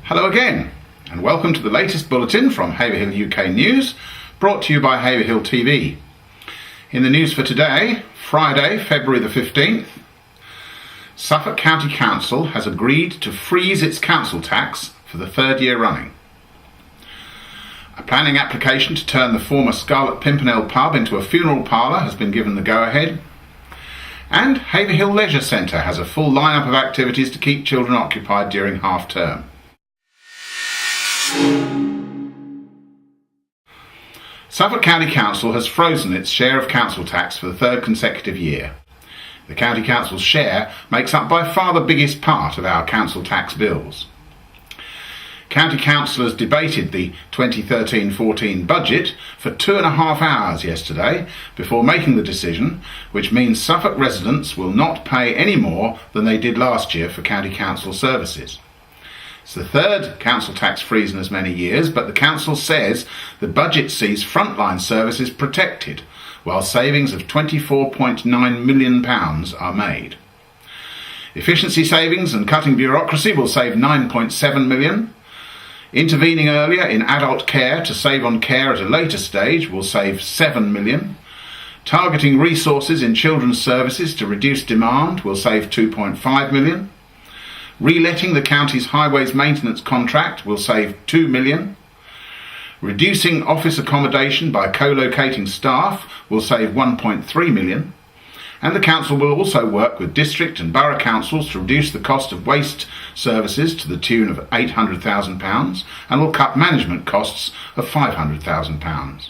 Hello again, and welcome to the latest bulletin from Haverhill UK News, brought to you by Haverhill TV. In the news for today, Friday, February the 15th, Suffolk County Council has agreed to freeze its council tax for the third year running. A planning application to turn the former Scarlet Pimpernel pub into a funeral parlour has been given the go-ahead. And Haverhill Leisure Centre has a full lineup of activities to keep children occupied during half-term. Suffolk County Council has frozen its share of council tax for the third consecutive year. The County Council's share makes up by far the biggest part of our council tax bills. County councillors debated the 2013-14 budget for 2.5 hours yesterday before making the decision, which means Suffolk residents will not pay any more than they did last year for county council services. It's the third council tax freeze in as many years, but the council says the budget sees frontline services protected, while savings of £24.9 million are made. Efficiency savings and cutting bureaucracy will save £9.7 million. Intervening earlier in adult care to save on care at a later stage will save £7 million. Targeting resources in children's services to reduce demand will save £2.5 million. Reletting the county's highways maintenance contract will save £2 million. Reducing office accommodation by co-locating staff will save £1.3 million. And the council will also work with district and borough councils to reduce the cost of waste services to the tune of £800,000 and will cut management costs of £500,000.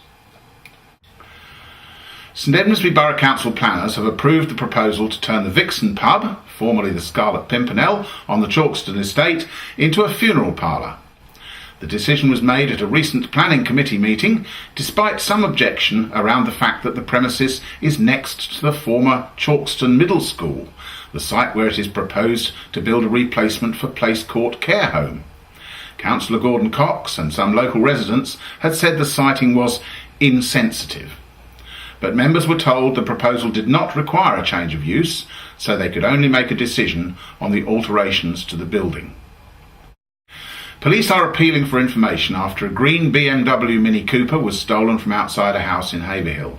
St Edmundsbury Borough Council planners have approved the proposal to turn the Vixen pub, formerly the Scarlet Pimpernel, on the Chalkston estate into a funeral parlour. The decision was made at a recent planning committee meeting, despite some objection around the fact that the premises is next to the former Chalkston Middle School, the site where it is proposed to build a replacement for Place Court Care Home. Councillor Gordon Cox and some local residents had said the siting was insensitive. But members were told the proposal did not require a change of use, so they could only make a decision on the alterations to the building. Police are appealing for information after a green BMW Mini Cooper was stolen from outside a house in Haverhill.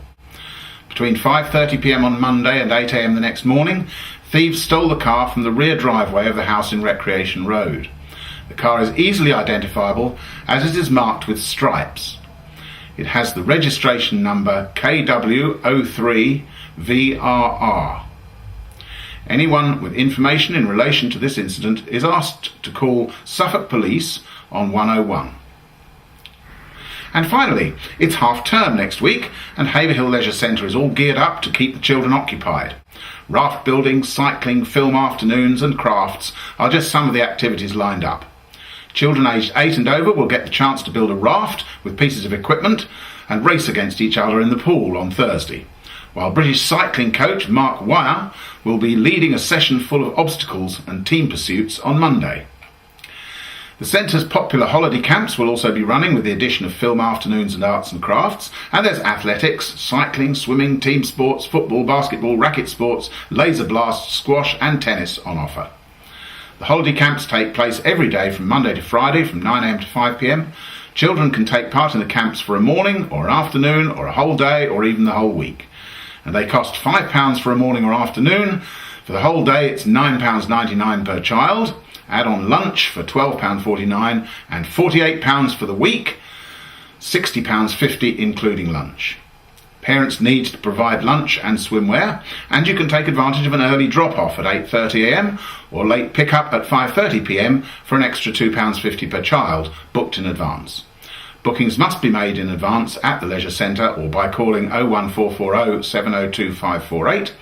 Between 5:30 p.m. on Monday and 8 a.m. the next morning, thieves stole the car from the rear driveway of the house in Recreation Road. The car is easily identifiable as it is marked with stripes. It has the registration number KW03VRR. Anyone with information in relation to this incident is asked to call Suffolk Police on 101. And finally, it's half-term next week, and Haverhill Leisure Centre is all geared up to keep the children occupied. Raft building, cycling, film afternoons and crafts are just some of the activities lined up. Children aged 8 and over will get the chance to build a raft with pieces of equipment and race against each other in the pool on Thursday, while British cycling coach Mark Wire will be leading a session full of obstacles and team pursuits on Monday. The centre's popular holiday camps will also be running with the addition of film afternoons and arts and crafts, and there's athletics, cycling, swimming, team sports, football, basketball, racket sports, laser blast, squash and tennis on offer. The holiday camps take place every day from Monday to Friday from 9 a.m. to 5 p.m. Children can take part in the camps for a morning or an afternoon or a whole day or even the whole week. And they cost £5 for a morning or afternoon. For the whole day it's £9.99 per child. Add on lunch for £12.49 and £48 for the week, £60.50 including lunch. Parents need to provide lunch and swimwear, and you can take advantage of an early drop-off at 8:30 a.m. or late pick-up at 5:30 p.m. for an extra £2.50 per child, booked in advance. Bookings must be made in advance at the Leisure Centre or by calling 01440 702 548.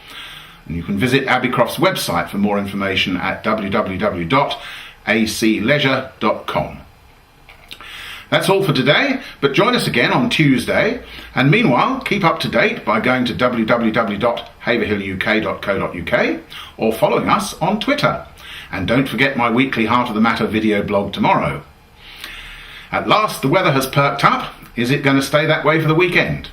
And you can visit Abbeycroft's website for more information at www.acleisure.com. That's all for today, but join us again on Tuesday, and meanwhile keep up to date by going to www.haverhilluk.co.uk or following us on Twitter. And don't forget my weekly Heart of the Matter video blog tomorrow. At last the weather has perked up. Is it going to stay that way for the weekend?